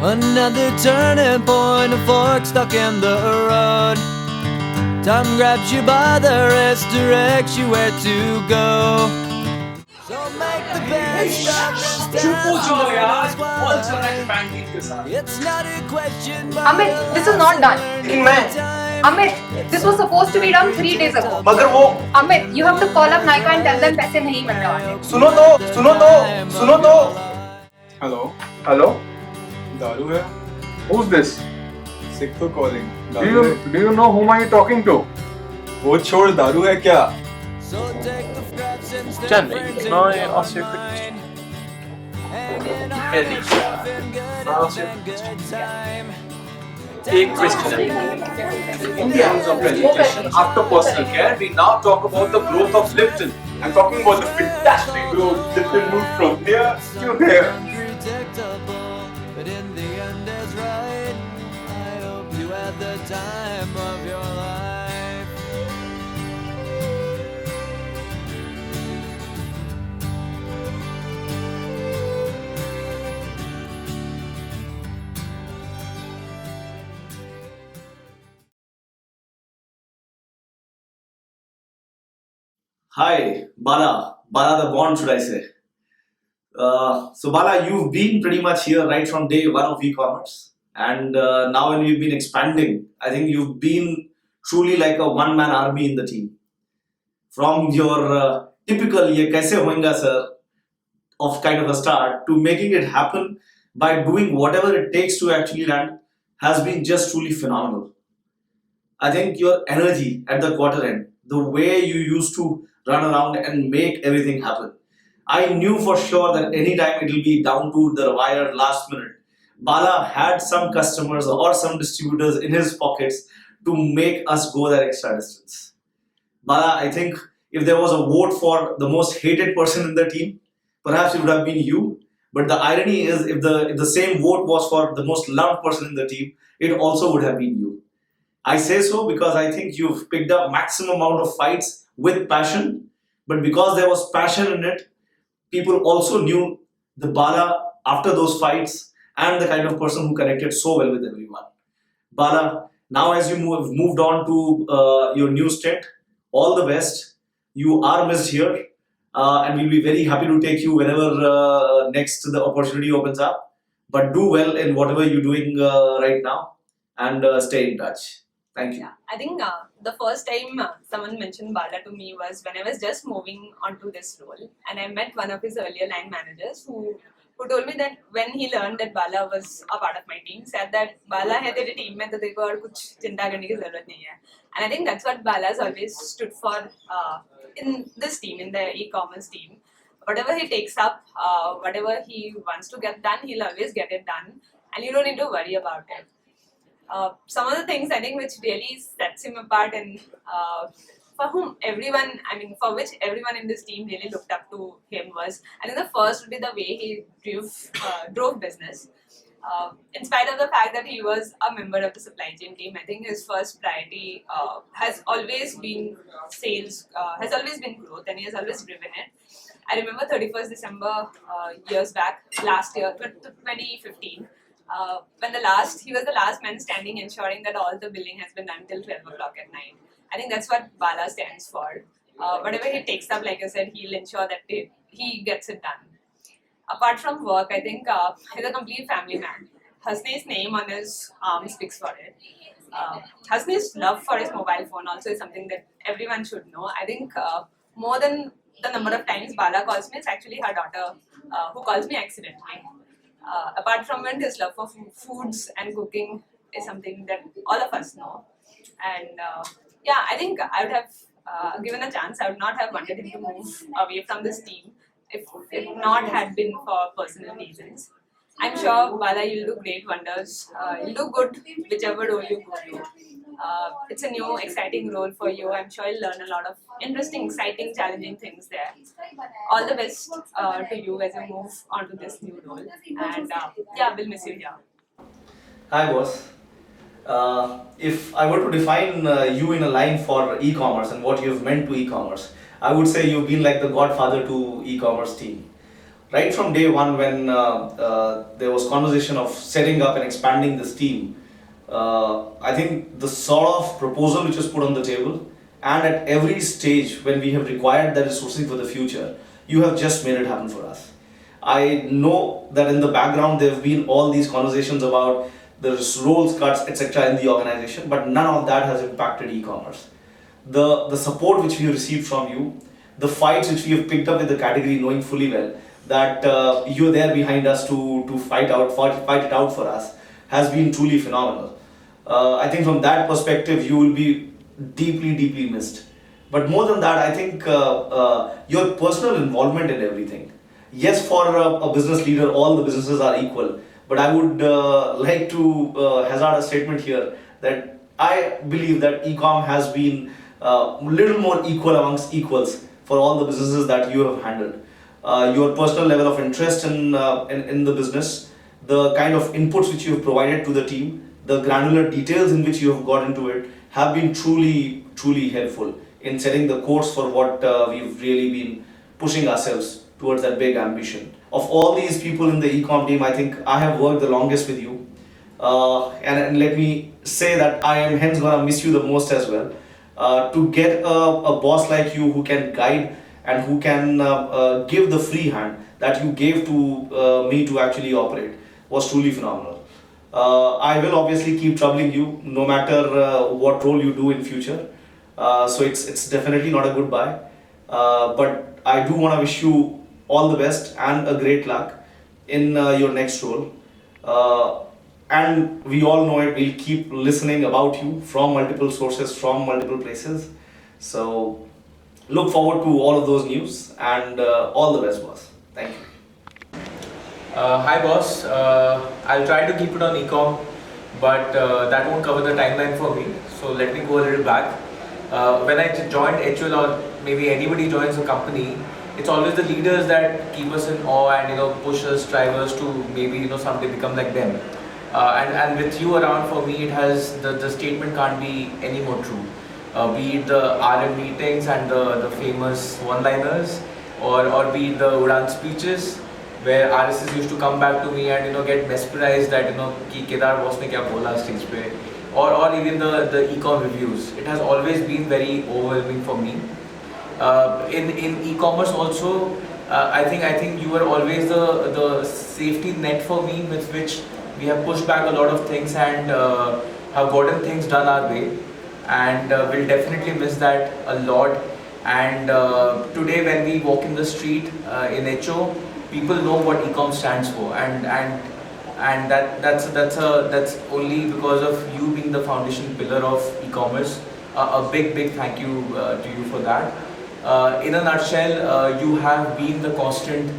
Another turning point, a fork stuck in the road. Time grabs you by the wrist, directs you where to go. So make the best of this चुप हो जाओ यार time. कौन चल रहा है pancake के साथ It's not a question, but Amit, this is not done. लेकिन मैं Amit, this was supposed to be done 3 days ago. मगर वो Amit, you have to call up Nykaa and tell them पैसे नहीं मिलने वाले. सुनो तो Hello? दारू है Who's this? सिक्को calling Do you know whom are you talking to? वो छोड़ दारू है क्या so take the scraps and step Can friends I in ask you a quick line. question? Hanging on Eddie, having good I'll ask you a and good time. Take question. In the hands of education, after personal care, we now talk about the growth of Lipton. I'm talking about the fantastic growth that will move from here to there Predictable, but in the end is right. I hope you had the time of your life. Hi, Bala. Bala the Bond, should I say. So, Bala, you've been pretty much here right from day one of e-commerce. And now when we've been expanding, I think you've been truly like a one-man army in the team. From your typical ye kaise hoenga sir of kind of a start to making it happen by doing whatever it takes to actually land has been just truly phenomenal. I think your energy at the quarter end, the way you used to run around and make everything happen. I knew for sure that anytime it will be down to the wire last minute, Bala had some customers or some distributors in his pockets to make us go that extra distance. Bala, I think if there was a vote for the most hated person in the team, perhaps it would have been you. But the irony is, if the same vote was for the most loved person in the team, it also would have been you. I say so because I think you've picked up maximum amount of fights with passion, but because there was passion in it, people also knew the Bala after those fights and the kind of person who connected so well with everyone. Bala, now as you moved on to your new stint, all the best. You are missed here, and we'll be very happy to take you whenever next the opportunity opens up. But do well in whatever you're doing right now, and stay in touch. Thank you. Yeah, I think the first time someone mentioned Bala to me was when I was just moving onto this role, and I met one of his earlier line managers who told me that when he learned that Bala was a part of my team, said that Bala है तेरे team में तो तेरे को और कुछ चिंता करने की ज़रूरत नहीं है. And I think that's what Bala has always stood for in this team, in the e-commerce team. Whatever he takes up, whatever he wants to get done, he'll always get it done, and you don't need to worry about it. Some of the things I think which really sets him apart and for which everyone in this team really looked up to him was, I think the first would be the way he drove business. In spite of the fact that he was a member of the supply chain team, I think his first priority has always been sales, has always been growth, and he has always driven it. I remember 31st December years back, last year, 2015. When he was the last man standing, ensuring that all the billing has been done till 12 o'clock at night. I think that's what Bala stands for. Whatever he takes up, like I said, he'll ensure that he gets it done. Apart from work, I think he's a complete family man. Hasni's name on his arm speaks for it. Hasni's love for his mobile phone also is something that everyone should know. I think more than the number of times Bala calls me, it's actually her daughter who calls me accidentally. Apart from it, his love for foods and cooking is something that all of us know. And I think I would have given a chance. I would not have wanted him to move away from this team if it not had been for personal reasons. I'm sure Bala, you'll do great wonders. You'll do good whichever role you go to. It's a new, exciting role for you. I'm sure you'll learn a lot of interesting, exciting, challenging things there. All the best to you as you move onto this new role. And we'll miss you here. Hi, boss. If I were to define you in a line for e-commerce and what you've meant to e-commerce, I would say you've been like the godfather to e-commerce team. right from day one when there was conversation of setting up and expanding this team, I think the sort of proposal which was put on the table, and at every stage when we have required that resourcing for the future, you have just made it happen for us. I know that in the background there have been all these conversations about the roles cuts, etc. in the organization, but none of that has impacted e-commerce. The support which we have received from you, the fights which we have picked up with the category, knowing fully well that you're there behind us to fight it out for us, has been truly phenomenal. I think from that perspective, you will be deeply missed. But more than that, I think your personal involvement in everything. Yes, for a business leader, all the businesses are equal. But I would like to hazard a statement here that I believe that e-com has been little more equal amongst equals for all the businesses that you have handled. Your personal level of interest in the business, the kind of inputs which you have provided to the team, the granular details in which you have got into it have been truly helpful in setting the course for what we've really been pushing ourselves towards that big ambition. Of all these people in the e-com team, I think I have worked the longest with you. And let me say that I am hence gonna miss you the most as well. To get a boss like you who can guide and who can give the free hand that you gave to me to actually operate was truly phenomenal. I will obviously keep troubling you no matter what role you do in future. So it's definitely not a goodbye. But I do want to wish you all the best and a great luck in your next role. And we all know it, we'll keep listening about you from multiple sources, from multiple places. So look forward to all of those news and all the best, boss. Thank you. Hi boss, I'll try to keep it on ecom, but that won't cover the timeline for me. So let me go a little back. When I joined HUL, or maybe anybody joins a company, it's always the leaders that keep us in awe and push us, strive us to maybe someday become like them. And with you around, for me, it has the statement can't be any more true. Be it the RM meetings and the famous one-liners, or be it the Udan speeches, where RSS used to come back to me and get mesmerized that कि Kedar boss ने क्या बोला stage पे, or even the ecom reviews. It has always been very overwhelming for me. In e-commerce also, I think you were always the safety net for me, with which we have pushed back a lot of things and have gotten things done our way, and we'll definitely miss that a lot. And today when we walk in the street in HO, people know what ecom stands for, and that's only because of you being the foundation pillar of e-commerce. A big thank you to you for that. In a nutshell, you have been the constant,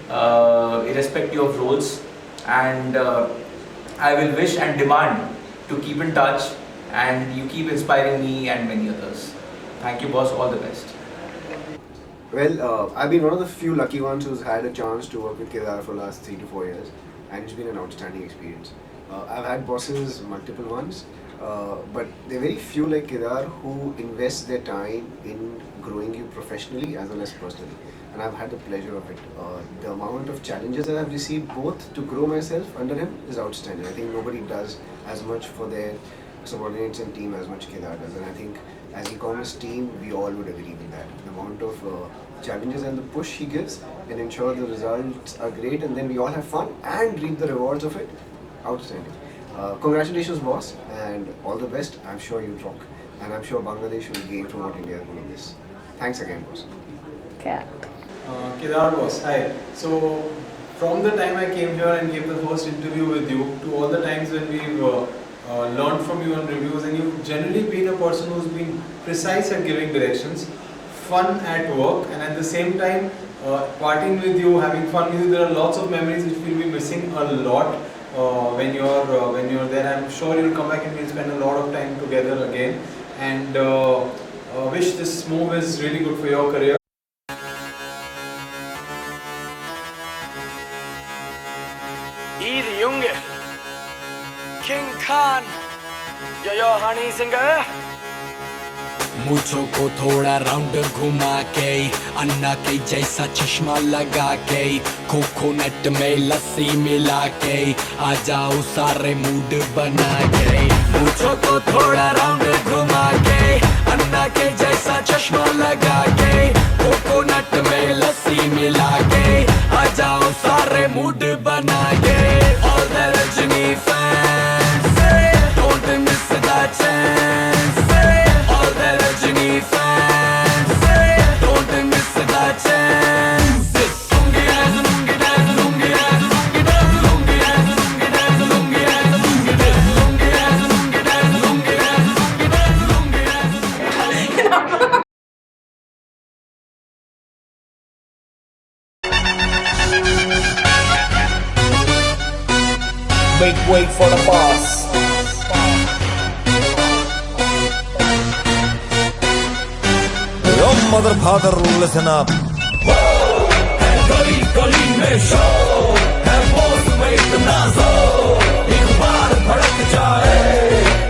irrespective of roles, and I will wish and demand to keep in touch, and you keep inspiring me and many others. Thank you, boss. All the best. Well, I've been one of the few lucky ones who's had a chance to work with Kedar for the last 3 to 4 years, and it's been an outstanding experience. I've had bosses, multiple ones, but there are very few like Kedar who invest their time in growing you professionally as well as personally, and I've had the pleasure of it. The amount of challenges that I've received both to grow myself under him is outstanding. I think nobody does as much for their subordinates and team as much Kedar does, and I think as e-commerce team, we all would agree with that. The amount of challenges and the push he gives and ensure the results are great, and then we all have fun and reap the rewards of it. Outstanding. Congratulations, boss, and all the best. I'm sure you'll rock, and I'm sure Bangladesh will gain from what India is doing this. Thanks again, boss. Kedar boss, hi. So from the time I came here and gave the first interview with you to all the times when we've learned from you on reviews, and you've generally been a person who's been precise at giving directions, fun at work, and at the same time partying with you, having fun with you. There are lots of memories which we'll be missing a lot when you're there. I'm sure you'll come back and we'll spend a lot of time together again, and wish this move is really good for your career. Junge, King Khan, your honey singer. मूछों को थोड़ा round घुमा के, अन्ना के जैसा चश्मा लगा के, coconut में लस्सी मिला के, आ जाओ सारे मूड बना के। मूछों को थोड़ा राउंड घुमा के, अन्ना के जैसा चश्मा लगा के, कोकोनट में लस्सी मिला के, आ जाओ सारे मूड बना के। All the Rajini fans, don't miss that chance. All the Rajini fans, don't miss that chance. Lungi dance, lungi dance, lungi dance, lungi dance, lungi dance, lungi dance, lungi dance, lungi dance, lungi dance, lungi dance, lungi dance, lungi dance, lungi dance. Make way for the boss. Yo, mother, father, listen up. गली गली में show है, boss में इतना जोर, एक बार भड़क जाए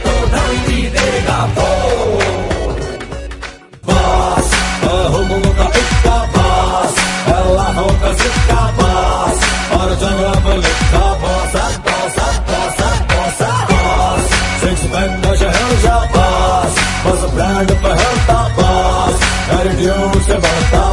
तो धरती देगा बोल। बॉस हुकुमों का इक्का बॉस, अल्लाहों का सिक्का बॉस, और जंगल पर लिखा boss boss boss boss boss. Six pack का शहर जा बॉस, बस ब्रांड पहनता बॉस, एटीट्यूड से बढ़ता